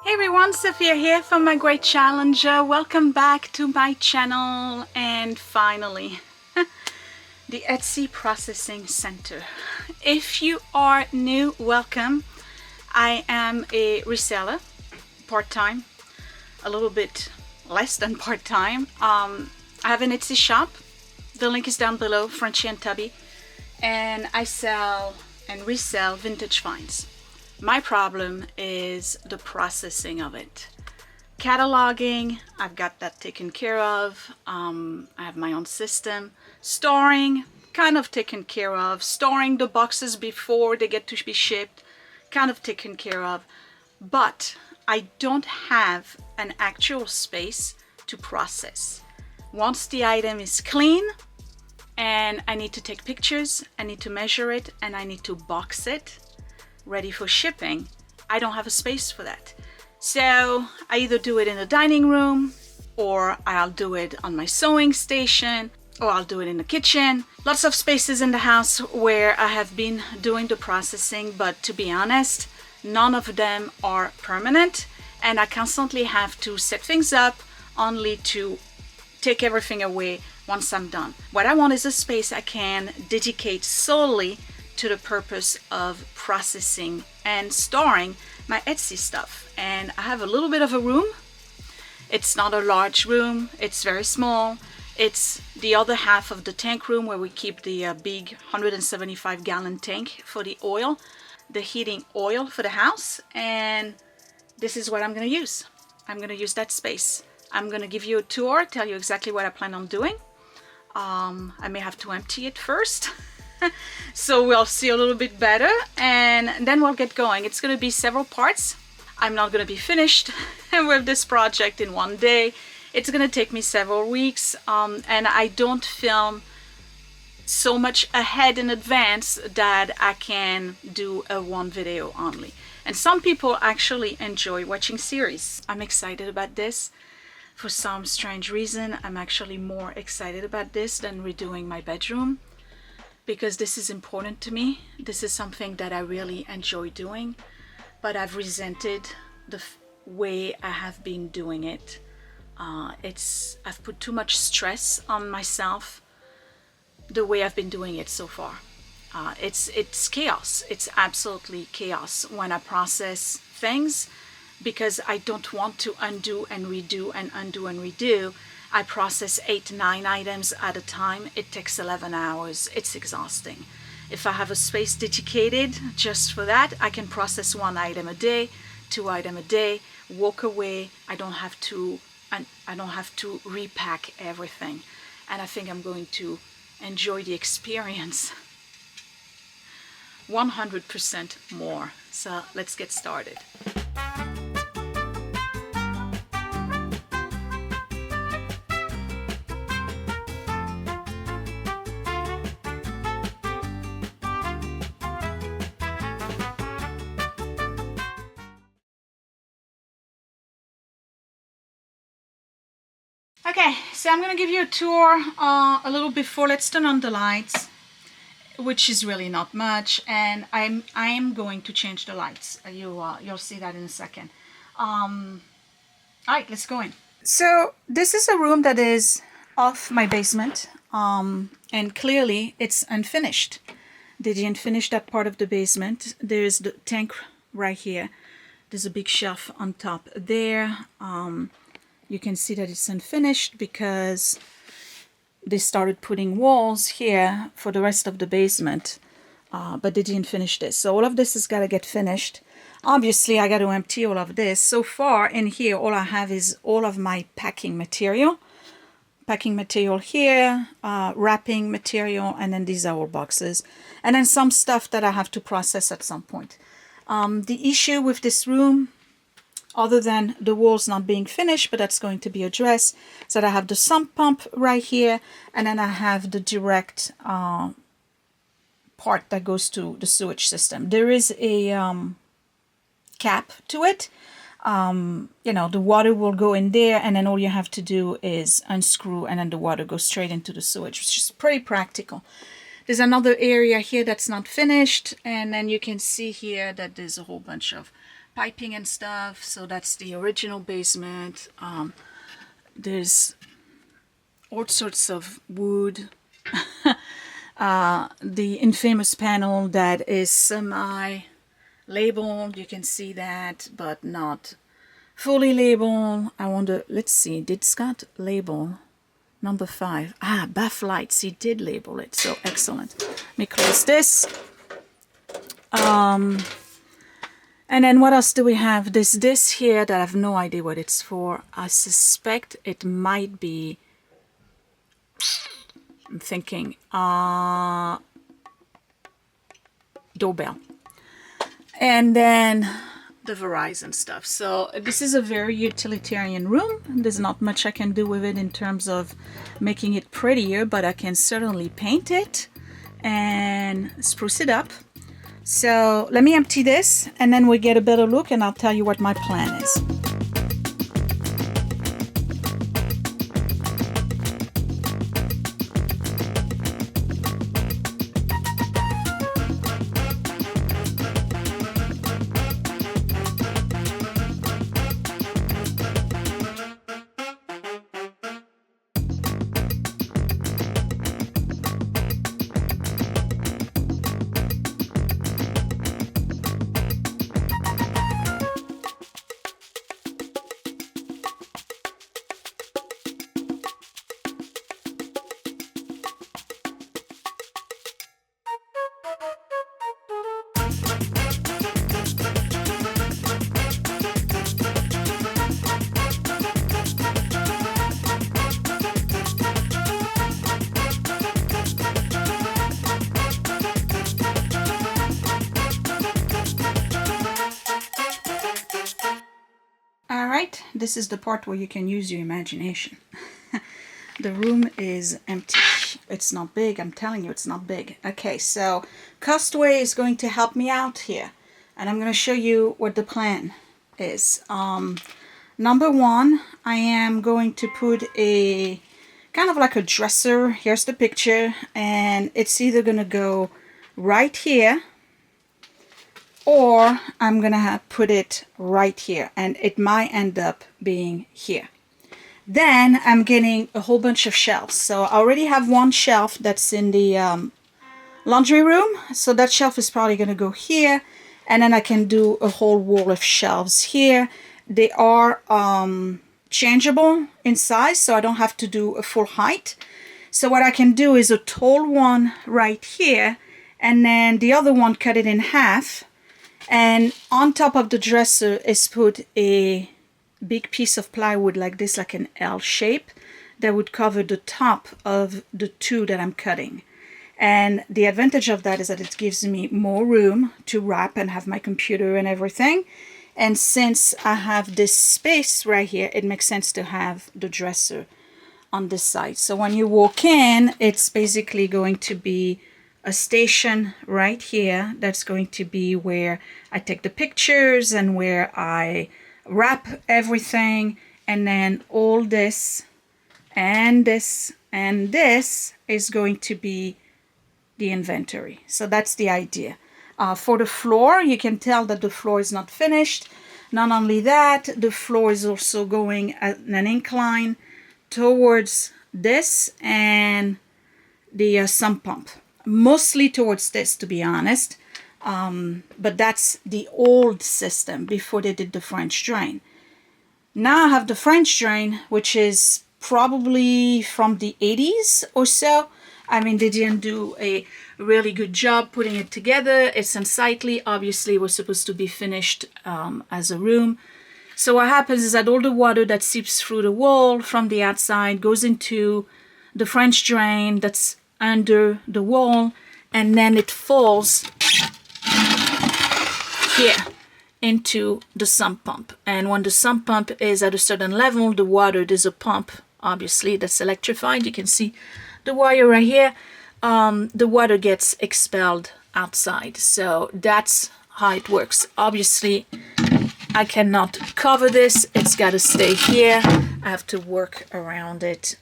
Hey everyone, Sophia here from My Great Challenger. Welcome back to my channel and finally the Etsy Processing Center. If you are new, welcome. I am a reseller, part-time, a little bit less than part-time. I have an Etsy shop. The link is down below, Frenchy and Tubby, and I sell and resell vintage finds. My problem is the processing of it. Cataloging, I've got that taken care of. I have my own system. Storing, kind of taken care of. Storing the boxes before they get to be shipped, kind of taken care of. But I don't have an actual space to process. Once the item is clean and I need to take pictures, I need to measure it, and I need to box it ready for shipping, I don't have a space for that. So I either do it in the dining room, or I'll do it on my sewing station, or I'll do it in the kitchen. Lots of spaces in the house where I have been doing the processing, but to be honest, none of them are permanent, and I constantly have to set things up only to take everything away once I'm done. What I want is a space I can dedicate solely to the purpose of processing and storing my Etsy stuff. And I have a little bit of a room. It's not a large room, it's very small. It's the other half of the tank room where we keep the big 175-gallon tank for the oil, the heating oil for the house. And this is what I'm going to use. I'm going to use that space. I'm going to give you a tour, tell you exactly what I plan on doing. I may have to empty it first. So we'll see a little bit better, and then we'll get going. It's going to be several parts. I'm not going to be finished with this project in one day. It's going to take me several weeks, and I don't film so much ahead in advance that I can do a one video only. And some people actually enjoy watching series. I'm excited about this. For some strange reason, I'm actually more excited about this than redoing my bedroom, because this is important to me. This is something that I really enjoy doing, but I've resented the way I have been doing it. I've put too much stress on myself the way I've been doing it so far. It's chaos. It's absolutely chaos when I process things, because I don't want to undo and redo and undo and redo. I process 8-9 items at a time. It takes 11 hours. It's exhausting. If I have a space dedicated just for that, I can process 1 item a day, 2 items a day, walk away. I don't have to repack everything. And I think I'm going to enjoy the experience 100% more. So let's get started. Okay, so I'm going to give you a tour a little before. Let's turn on the lights, which is really not much, and I am going to change the lights. You'll see that in a second. All right, let's go in. So this is a room that is off my basement, and clearly it's unfinished. They didn't finish that part of the basement. There's the tank right here. There's a big shelf on top there. You can see that it's unfinished because they started putting walls here for the rest of the basement, but they didn't finish this. So all of this has got to get finished. Obviously, I got to empty all of this. So far in here, all I have is all of my packing material. Packing material here, wrapping material, and then these are all boxes. And then some stuff that I have to process at some point. The issue with this room, other than the walls not being finished, but that's going to be addressed, so that I have the sump pump right here, and then I have the direct part that goes to the sewage system. There is a cap to it. You know, the water will go in there, and then all you have to do is unscrew, and then the water goes straight into the sewage, which is pretty practical. There's another area here that's not finished, and then you can see here that there's a whole bunch of piping and stuff. So that's the original basement. There's all sorts of wood. The infamous panel that is semi-labeled, you can see that, but not fully labeled. I wonder, let's see, did Scott label number 5? Bath lights, he did label it, so excellent. Let me close this. And then what else do we have? There's this here that I have no idea what it's for. I suspect it might be, I'm thinking, doorbell. And then the Verizon stuff. So this is a very utilitarian room. There's not much I can do with it in terms of making it prettier, but I can certainly paint it and spruce it up. So let me empty this and then we get a better look and I'll tell you what my plan is. Alright, this is the part where you can use your imagination. The room is empty. It's not big, I'm telling you, it's not big. Okay, so Costway is going to help me out here. And I'm going to show you what the plan is. Number one, I am going to put a kind of like a dresser. Here's the picture. And it's either going to go right here, or I'm gonna put it right here, and it might end up being here. Then I'm getting a whole bunch of shelves. So I already have one shelf that's in the laundry room, so that shelf is probably gonna go here, and then I can do a whole wall of shelves here. They are changeable in size, so I don't have to do a full height. So what I can do is a tall one right here, and then the other one cut it in half. And on top of the dresser is put a big piece of plywood like this, like an L shape, that would cover the top of the two that I'm cutting. And the advantage of that is that it gives me more room to wrap and have my computer and everything. And since I have this space right here, it makes sense to have the dresser on this side. So when you walk in, it's basically going to be a station right here. That's going to be where I take the pictures and where I wrap everything, and then all this and this and this is going to be the inventory. So that's the idea. For the floor, you can tell that the floor is not finished. Not only that, the floor is also going at an incline towards this and the sump pump. Mostly towards this, to be honest, but that's the old system before they did the French drain. Now I have the French drain, which is probably from the 80s or so. I mean, they didn't do a really good job putting it together. It's unsightly. Obviously, it was supposed to be finished as a room. So what happens is that all the water that seeps through the wall from the outside goes into the French drain that's under the wall, and then it falls here into the sump pump. And when the sump pump is at a certain level, the water, there's a pump obviously that's electrified. You can see the wire right here. The water gets expelled outside. So that's how it works. Obviously I cannot cover this, it's got to stay here. I have to work around it.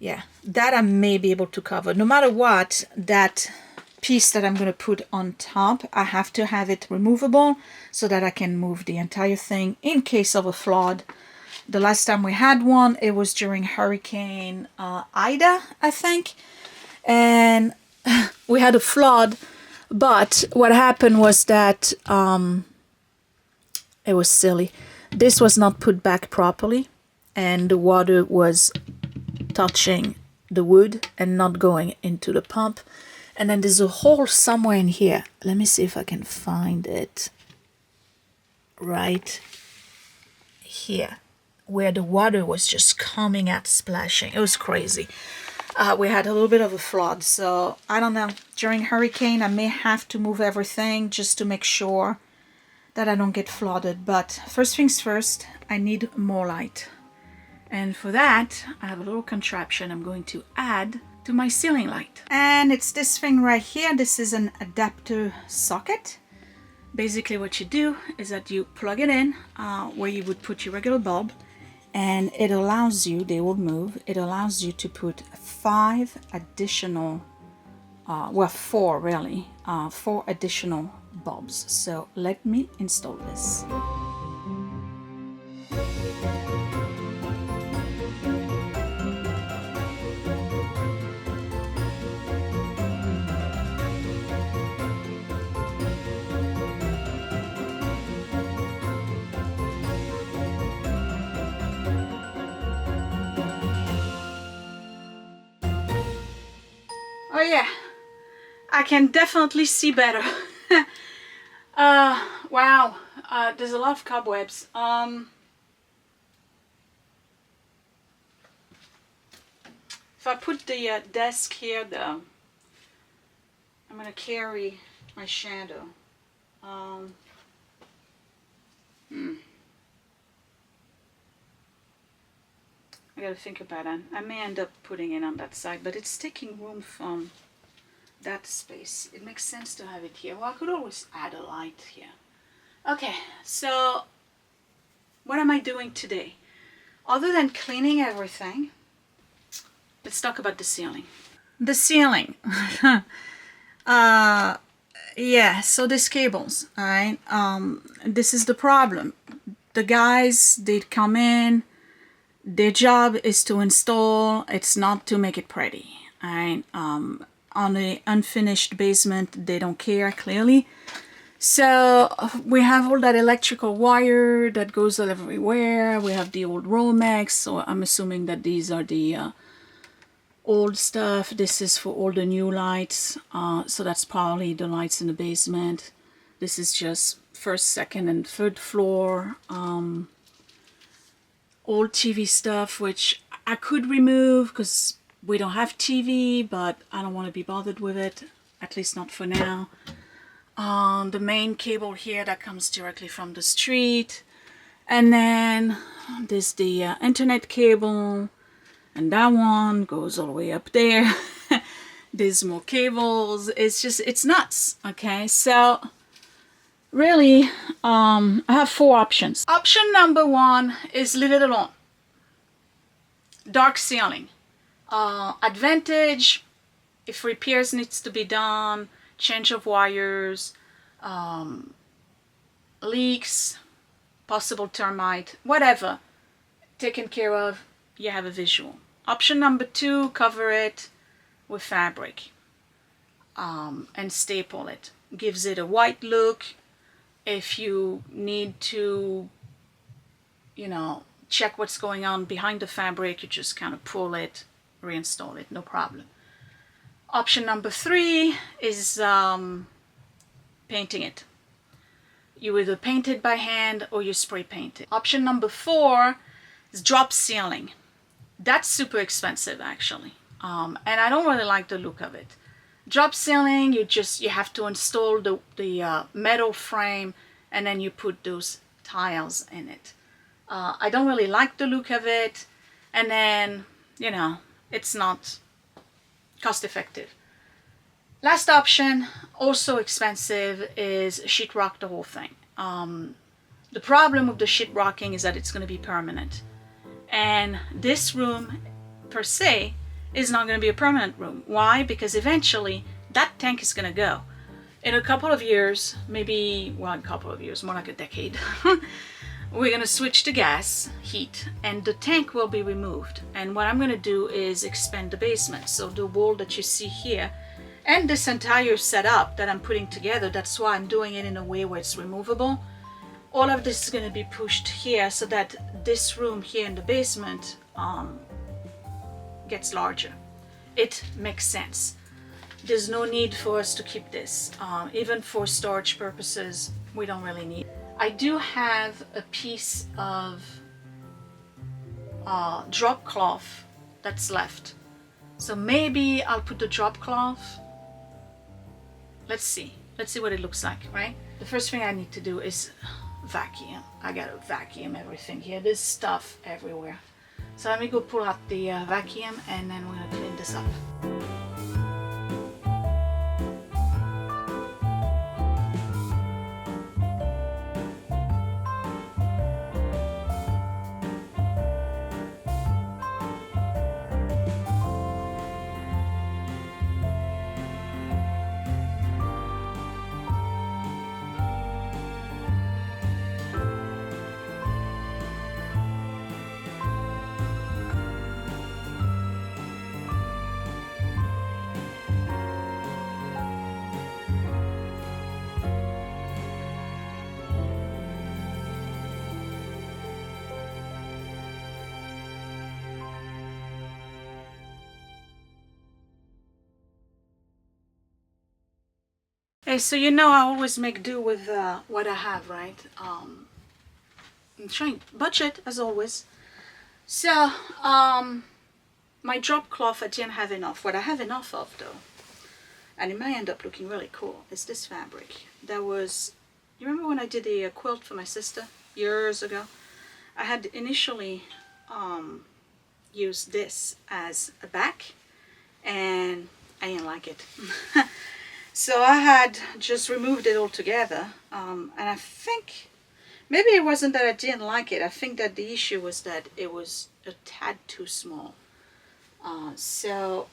Yeah, that I may be able to cover. No matter what, that piece that I'm going to put on top, I have to have it removable so that I can move the entire thing in case of a flood. The last time we had one, it was during Hurricane Ida, I think, and we had a flood. But what happened was that it was silly. This was not put back properly, and the water was touching the wood and not going into the pump. And then there's a hole somewhere in here. Let me see if I can find it. Right here, where the water was just coming out, splashing. It was crazy. We had a little bit of a flood, so I don't know. During hurricane, I may have to move everything just to make sure that I don't get flooded. But first things first, I need more light. And for that, I have a little contraption I'm going to add to my ceiling light. And it's this thing right here. This is an adapter socket. Basically what you do is that you plug it in where you would put your regular bulb, and it allows you, they will move, it allows you to put 5 additional, well 4 really, 4 additional bulbs. So let me install this. Oh yeah, I can definitely see better. Wow, there's a lot of cobwebs. If I put the desk here though, I'm gonna carry my shadow. I gotta think about it. I may end up putting it on that side, but it's taking room from that space. It makes sense to have it here. Well, I could always add a light here. Okay, so what am I doing today? Other than cleaning everything, let's talk about the ceiling. The ceiling. Yeah, so these cables, alright? This is the problem. The guys, they come in, their job is to install, it's not to make it pretty, alright? On the unfinished basement, they don't care, clearly. So we have all that electrical wire that goes everywhere. We have the old Romex, so I'm assuming that these are the old stuff. This is for all the new lights, so that's probably the lights in the basement. This is just first, second, and third floor. Old TV stuff, which I could remove because we don't have TV, but I don't want to be bothered with it, at least not for now. The main cable here that comes directly from the street, and then there's the internet cable, and that one goes all the way up there. There's more cables. It's just, it's nuts. Okay, so really, I have 4 options. Option number 1 is leave it alone. Dark ceiling. Advantage, if repairs needs to be done, change of wires, leaks, possible termite, whatever, taken care of, you have a visual. Option number 2, cover it with fabric and staple it. Gives it a white look. If you need to, you know, check what's going on behind the fabric, you just kind of pull it, reinstall it, no problem. Option number 3 is painting it. You either paint it by hand or you spray paint it. Option number 4 is drop ceiling. That's super expensive actually, and I don't really like the look of it. Drop ceiling, you have to install the metal frame, and then you put those tiles in it. I don't really like the look of it, and then, you know, it's not cost effective. Last option, also expensive, is sheetrock the whole thing. The problem with the sheetrocking is that it's going to be permanent, and this room per se is not going to be a permanent room. Why? Because eventually that tank is gonna go. In a couple of years, maybe, well, a couple of years, more like a decade, we're gonna switch to gas heat and the tank will be removed. And what I'm gonna do is expand the basement. So the wall that you see here and this entire setup that I'm putting together, that's why I'm doing it in a way where it's removable. All of this is gonna be pushed here so that this room here in the basement gets larger. It makes sense. There's no need for us to keep this. Even for storage purposes, we don't really need it. I do have a piece of drop cloth that's left. So maybe I'll put the drop cloth. Let's see what it looks like, right? The first thing I need to do is vacuum. I gotta vacuum everything here. There's stuff everywhere. So let me go pull out the vacuum and then we're gonna clean this up. Hey, so you know I always make do with what I have, right? I'm trying budget as always. So my drop cloth I didn't have enough. What I have enough of though, and it may end up looking really cool, is this fabric. That was, you remember when I did the quilt for my sister years ago? I had initially used this as a back and I didn't like it. So I had just removed it altogether, and I think maybe it wasn't that I didn't like it. I think that the issue was that it was a tad too small. So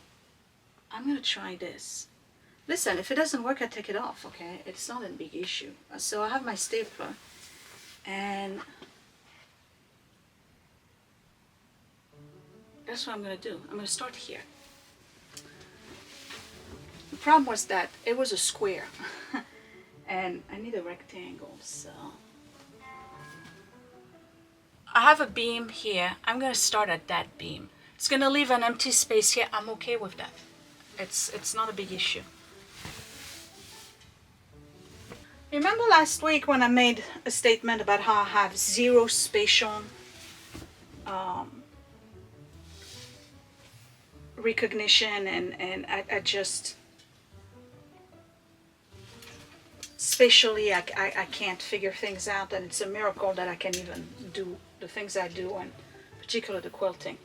I'm gonna try this. Listen, if it doesn't work, I take it off, okay? It's not a big issue. So I have my stapler, and that's what I'm gonna do. I'm gonna start here. The problem was that it was a square and I need a rectangle, so I have a beam here. I'm gonna start at that beam. It's gonna leave an empty space here. I'm okay with that. It's not a big issue. Remember last week when I made a statement about how I have zero spatial recognition and I just spatially I can't figure things out, and it's a miracle that I can even do the things I do, and particularly the quilting.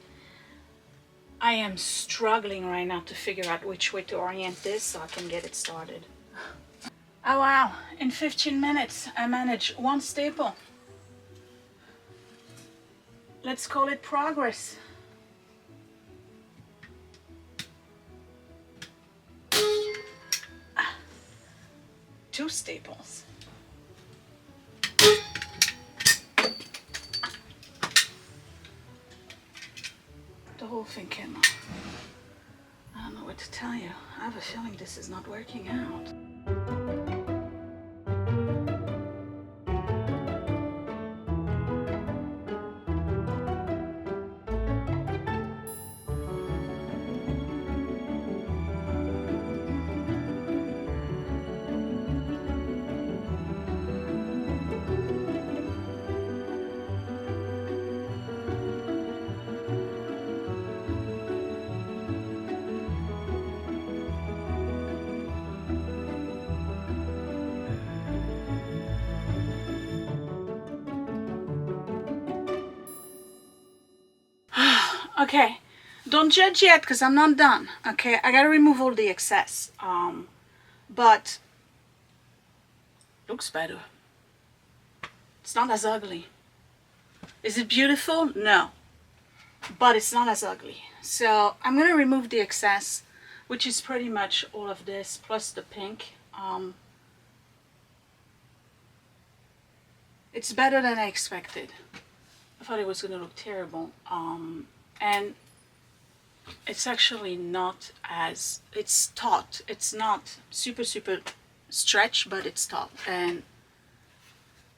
I am struggling right now to figure out which way to orient this so I can get it started. Oh wow, in 15 minutes I managed one staple. Let's call it progress. Two staples. The whole thing came off. I don't know what to tell you. I have a feeling this is not working out. Okay, don't judge yet because I'm not done. Okay, I gotta remove all the excess. But looks better. It's not as ugly. Is it beautiful? No, but it's not as ugly. So I'm gonna remove the excess. which is pretty much all of this plus the pink. It's better than I expected. I thought it was going to look terrible. And it's actually not as, it's taut. It's not super stretch, but it's taut, and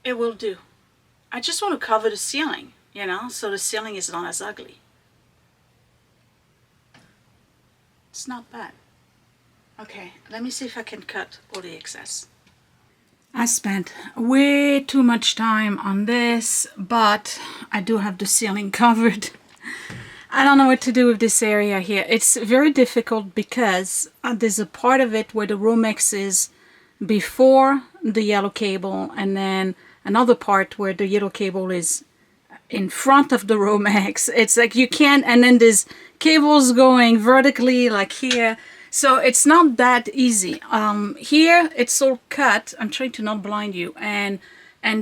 it will do. I just want to cover the ceiling, you know, so the ceiling is not as ugly. It's not bad. Okay, let me see if I can cut all the excess. I spent way too much time on this, but I do have the ceiling covered. I don't know what to do with this area here. It's very difficult because there's a part of it where the Romex is before the yellow cable, and then another part where the yellow cable is in front of the Romex. It's like you can't, and then there's cables going vertically like here. So it's not that easy. Here it's all cut. I'm trying to not blind you, and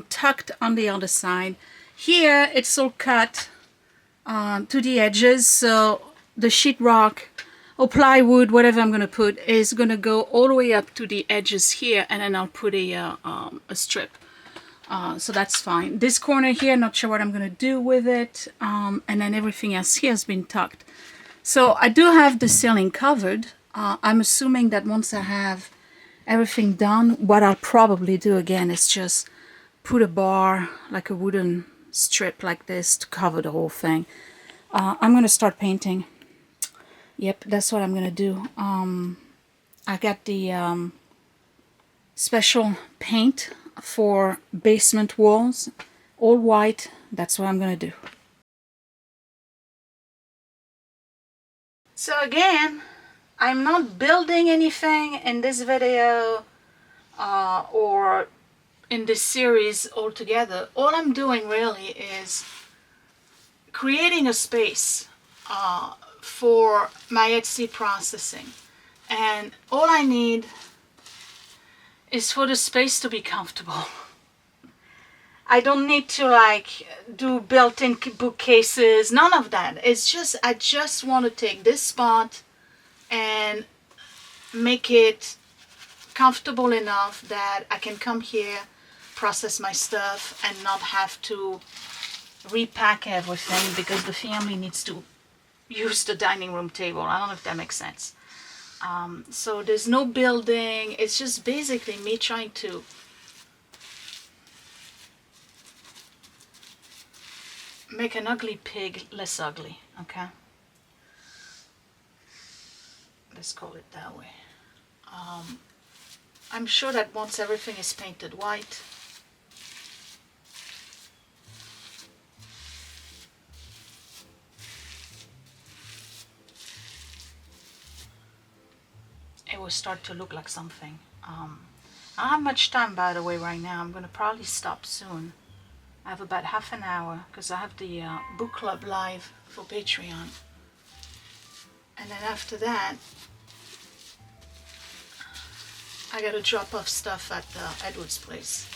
tucked on the other side. Here it's all cut to the edges. So the sheetrock or plywood, whatever I'm gonna put, is gonna go all the way up to the edges here, and then I'll put a strip. So that's fine. This corner here, not sure what I'm gonna do with it. And then everything else here has been tucked. So I do have the ceiling covered. I'm assuming that once I have everything done, what I'll probably do again is just put a bar, like a wooden strip like this, to cover the whole thing. I'm going to start painting. Yep, that's what I'm going to do. I got the special paint for basement walls, all white. That's what I'm going to do. So again, I'm not building anything in this video or in this series altogether. All I'm doing really is creating a space for my Etsy processing. And all I need is for the space to be comfortable. I don't need to like do built-in bookcases, none of that. It's just, I just want to take this spot and make it comfortable enough that I can come here, process my stuff, and not have to repack everything because the family needs to use the dining room table. I don't know if that makes sense. So there's no building. It's just basically me trying to make an ugly pig less ugly, okay? Let's call it that way. I'm sure that once everything is painted white, it will start to look like something. I don't have much time, by the way, right now. I'm going to probably stop soon. I have about half an hour because I have the book club live for Patreon. And then after that, I gotta drop off stuff at Edward's place.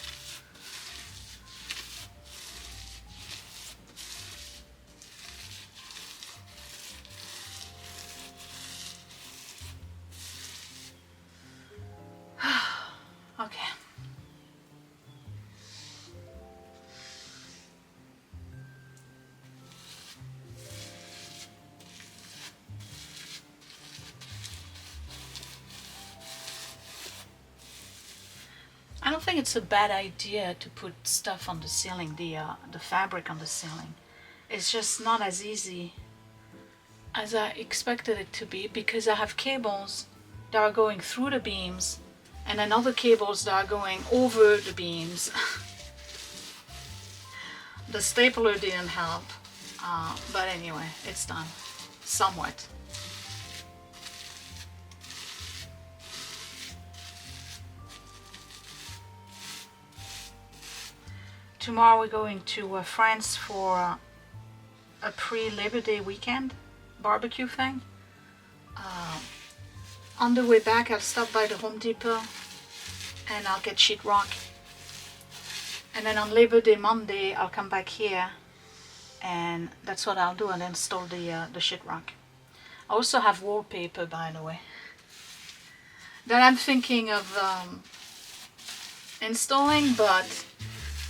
Okay. I don't think it's a bad idea to put stuff on the ceiling, the fabric on the ceiling. It's just not as easy as I expected it to be because I have cables that are going through the beams and then other cables that are going over the beams. The stapler didn't help, but anyway, it's done, somewhat. Tomorrow we're going to France for a pre-Labor Day weekend barbecue thing. On the way back I'll stop by the Home Depot and I'll get sheetrock. And then on Labor Day Monday I'll come back here and that's what I'll do, and install the sheetrock. I also have wallpaper, by the way. that I'm thinking of installing, but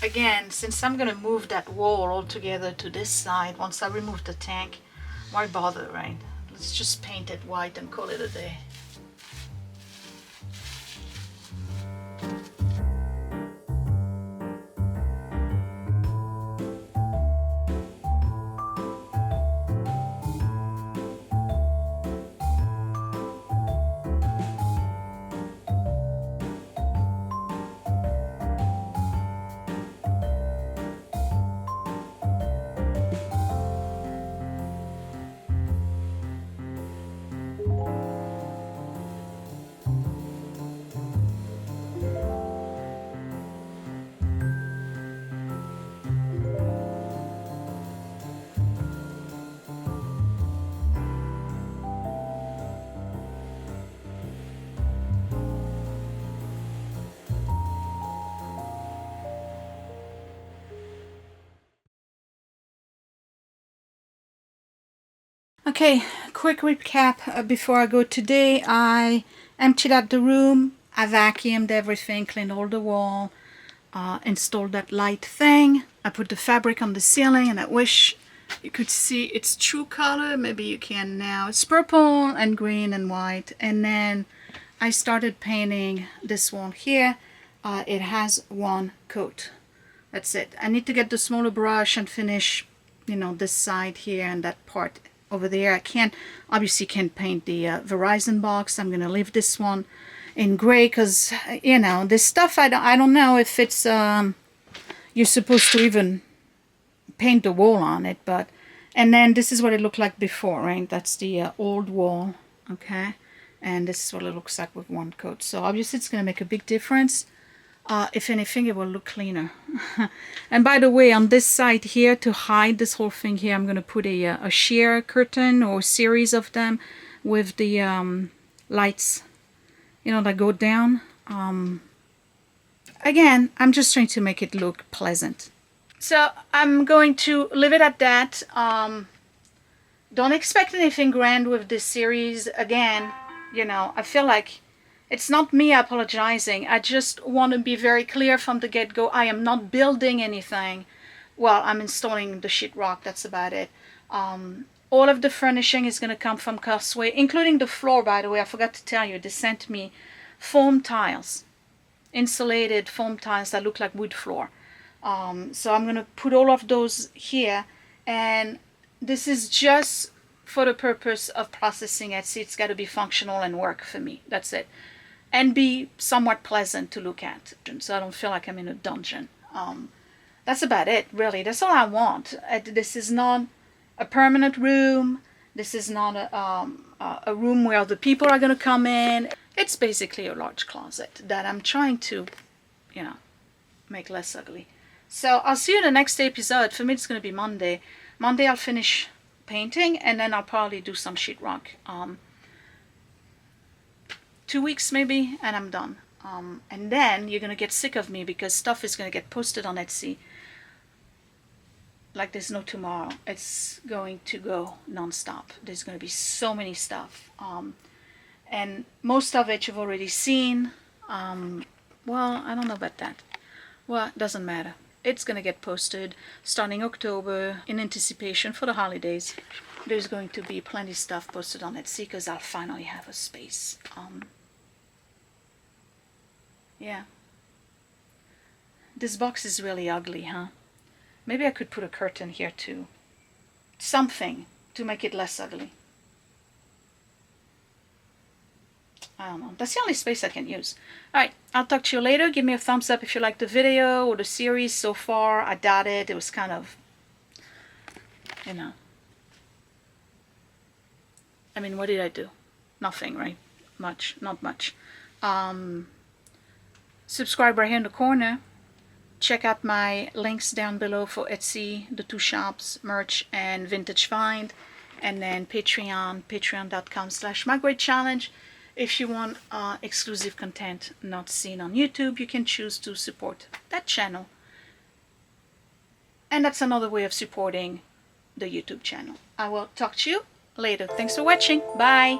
again, since I'm gonna move that wall altogether to this side once I remove the tank, why bother, right? Let's just paint it white and call it a day. Okay, quick recap before I go today. I emptied out the room, I vacuumed everything, cleaned all the wall, installed that light thing. I put the fabric on the ceiling, and I wish you could see its true color. Maybe you can now. It's purple and green and white. And then I started painting this wall here. It has one coat. That's it. I need to get the smaller brush and finish, you know, this side here and that part over there. I can't, obviously can't paint the Verizon box. I'm gonna leave this one in gray because, you know, this stuff, I don't know if it's you're supposed to even paint the wall on it, but, and then this is what it looked like before, right? That's the old wall, okay? And this is what it looks like with one coat. So obviously it's gonna make a big difference. If anything, it will look cleaner. And by the way, on this side here, to hide this whole thing here, I'm going to put a sheer curtain or series of them with the lights, you know, that go down. Again, I'm just trying to make it look pleasant. So I'm going to leave it at that. Don't expect anything grand with this series. Again, you know, I feel like it's not me apologizing. I just want to be very clear from the get-go. I am not building anything. Well, I'm installing the sheetrock. That's about it. All of the furnishing is going to come from Costway, including the floor, by the way. I forgot to tell you, they sent me foam tiles, insulated foam tiles that look like wood floor. So I'm going to put all of those here. And this is just for the purpose of processing Etsy. It's got to be functional and work for me. That's it. And be somewhat pleasant to look at, so I don't feel like I'm in a dungeon. That's about it, really. That's all I want. This is not a permanent room. This is not a room where the people are going to come in. It's basically a large closet that I'm trying to, you know, make less ugly. So I'll see you in the next episode. For me, it's going to be Monday. Monday I'll finish painting, and then I'll probably do some sheetrock. 2 weeks maybe, and I'm done. And then you're gonna get sick of me because stuff is gonna get posted on Etsy like there's no tomorrow. It's going to go non-stop. There's gonna be so many stuff, and most of it you've already seen. Well, I don't know about that. Well, it doesn't matter. It's gonna get posted starting October in anticipation for the holidays. There's going to be plenty of stuff posted on Etsy because I'll finally have a space. Yeah. This box is really ugly, huh? Maybe I could put a curtain here too. Something to make it less ugly. I don't know. That's the only space I can use. Alright, I'll talk to you later. Give me a thumbs up if you liked the video or the series so far. I doubt it. It was kind of, you know. I mean, what did I do? Nothing, right? Much. Not much. Subscribe right here in the corner. Check out my links down below for Etsy, the two shops, merch, and vintage find. And then Patreon, patreon.com/mygreatchallenge. If you want exclusive content not seen on YouTube, you can choose to support that channel. And that's another way of supporting the YouTube channel. I will talk to you later. Thanks for watching. Bye.